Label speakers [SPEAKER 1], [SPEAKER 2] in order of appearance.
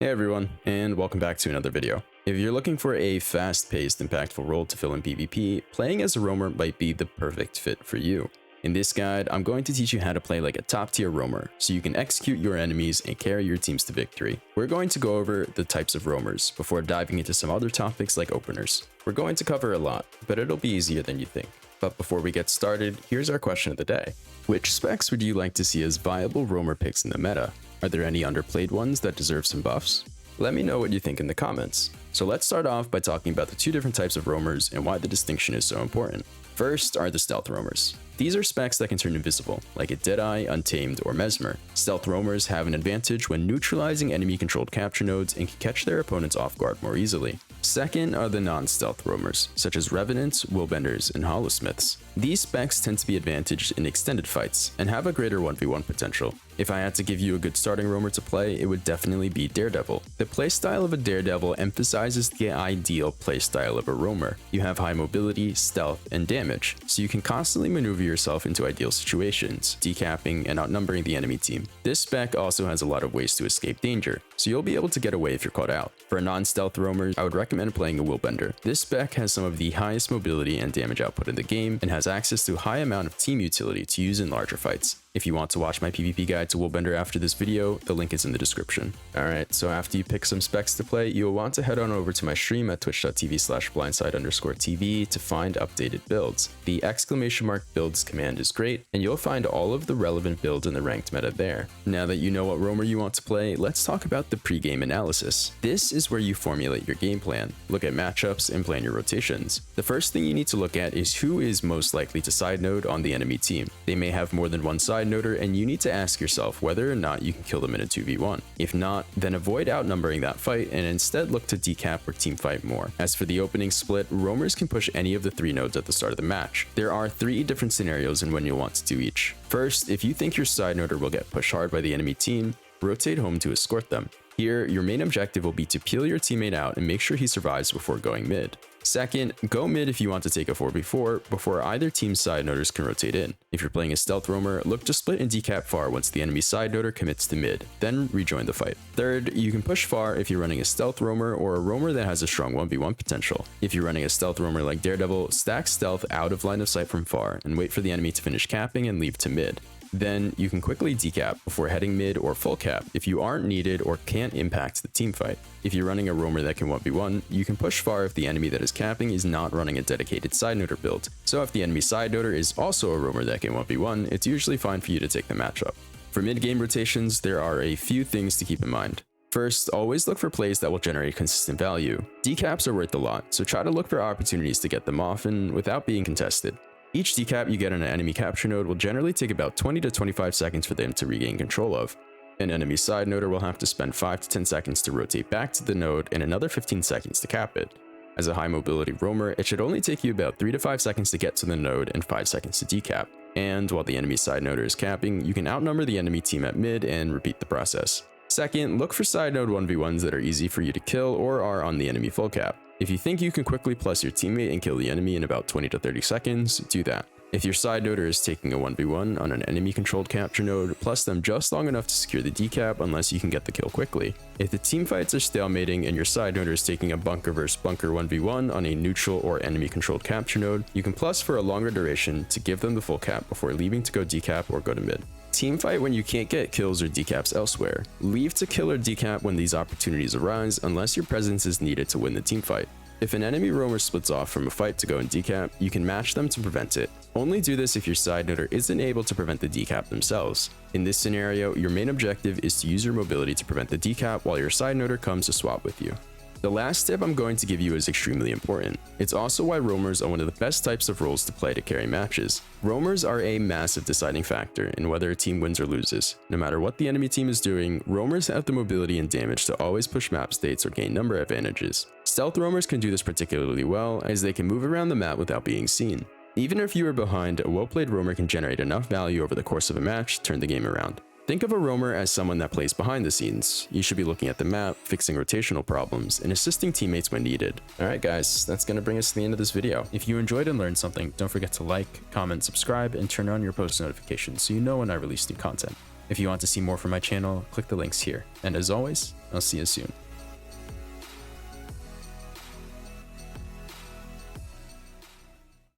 [SPEAKER 1] Hey everyone, and welcome back to another video. If you're looking for a fast-paced, impactful role to fill in PvP, playing as a roamer might be the perfect fit for you. In this guide, I'm going to teach you how to play like a top-tier roamer, so you can execute your enemies and carry your teams to victory. We're going to go over the types of roamers, before diving into some other topics like openers. We're going to cover a lot, but it'll be easier than you think. But before we get started, here's our question of the day. Which specs would you like to see as viable roamer picks in the meta? Are there any underplayed ones that deserve some buffs? Let me know what you think in the comments. So let's start off by talking about the two different types of roamers and why the distinction is so important. First are the stealth roamers. These are specs that can turn invisible, like a Deadeye, Untamed, or Mesmer. Stealth roamers have an advantage when neutralizing enemy-controlled capture nodes and can catch their opponents off guard more easily. Second are the non-stealth roamers, such as Revenants, Willbenders, and Hollowsmiths. These specs tend to be advantaged in extended fights, and have a greater 1v1 potential. If I had to give you a good starting roamer to play, it would definitely be Daredevil. The playstyle of a Daredevil emphasizes the ideal playstyle of a roamer. You have high mobility, stealth, and damage, so you can constantly maneuver yourself into ideal situations, decapping and outnumbering the enemy team. This spec also has a lot of ways to escape danger, so you'll be able to get away if you're caught out. For a non-stealth roamer, I would recommend playing a Willbender. This spec has some of the highest mobility and damage output in the game, and has access to a high amount of team utility to use in larger fights. If you want to watch my PvP guide to Willbender after this video, the link is in the description. Alright, so after you pick some specs to play, you'll want to head on over to my stream at twitch.tv/blindside_tv to find updated builds. The ! Builds command is great, and you'll find all of the relevant builds in the ranked meta there. Now that you know what roamer you want to play, let's talk about the pre-game analysis. This is where you formulate your game plan, look at matchups, and plan your rotations. The first thing you need to look at is who is most likely to side node on the enemy team. They may have more than one side noder, and you need to ask yourself whether or not you can kill them in a 2v1. If not, then avoid outnumbering that fight and instead look to decap or teamfight more. As for the opening split, roamers can push any of the 3 nodes at the start of the match. There are 3 different scenarios in when you'll want to do each. First, if you think your side noder will get pushed hard by the enemy team, rotate home to escort them. Here, your main objective will be to peel your teammate out and make sure he survives before going mid. Second, go mid if you want to take a 4v4 before either team's side noders can rotate in. If you're playing a stealth roamer, look to split and decap far once the enemy side noder commits to mid, then rejoin the fight. Third, you can push far if you're running a stealth roamer or a roamer that has a strong 1v1 potential. If you're running a stealth roamer like Daredevil, stack stealth out of line of sight from far and wait for the enemy to finish capping and leave to mid. Then you can quickly decap before heading mid or full cap if you aren't needed or can't impact the team fight. If you're running a roamer that can 1v1, you can push far if the enemy that is capping is not running a dedicated side noder build. So if the enemy side noder is also a roamer that can 1v1, it's usually fine for you to take the matchup. For mid-game rotations, there are a few things to keep in mind. First, always look for plays that will generate consistent value. Decaps are worth a lot, so try to look for opportunities to get them often without being contested. Each decap you get on an enemy capture node will generally take about 20 to 25 seconds for them to regain control of. An enemy side noder will have to spend 5 to 10 seconds to rotate back to the node and another 15 seconds to cap it. As a high mobility roamer, it should only take you about 3 to 5 seconds to get to the node and 5 seconds to decap. And while the enemy side noder is capping, you can outnumber the enemy team at mid and repeat the process. Second, look for side node 1v1s that are easy for you to kill or are on the enemy full cap. If you think you can quickly plus your teammate and kill the enemy in about 20 to 30 seconds, do that. If your side noder is taking a 1v1 on an enemy controlled capture node, plus them just long enough to secure the decap unless you can get the kill quickly. If the team fights are stalemating and your side noder is taking a bunker vs bunker 1v1 on a neutral or enemy controlled capture node, you can plus for a longer duration to give them the full cap before leaving to go decap or go to mid. Teamfight when you can't get kills or decaps elsewhere. Leave to kill or decap when these opportunities arise unless your presence is needed to win the teamfight. If an enemy roamer splits off from a fight to go and decap, you can match them to prevent it. Only do this if your side noder isn't able to prevent the decap themselves. In this scenario, your main objective is to use your mobility to prevent the decap while your side noder comes to swap with you. The last tip I'm going to give you is extremely important. It's also why roamers are one of the best types of roles to play to carry matches. Roamers are a massive deciding factor in whether a team wins or loses. No matter what the enemy team is doing, roamers have the mobility and damage to always push map states or gain number advantages. Stealth roamers can do this particularly well, as they can move around the map without being seen. Even if you are behind, a well-played roamer can generate enough value over the course of a match to turn the game around. Think of a roamer as someone that plays behind the scenes. You should be looking at the map, fixing rotational problems, and assisting teammates when needed. Alright guys, that's going to bring us to the end of this video. If you enjoyed and learned something, don't forget to like, comment, subscribe, and turn on your post notifications so you know when I release new content. If you want to see more from my channel, click the links here. And as always, I'll see you soon.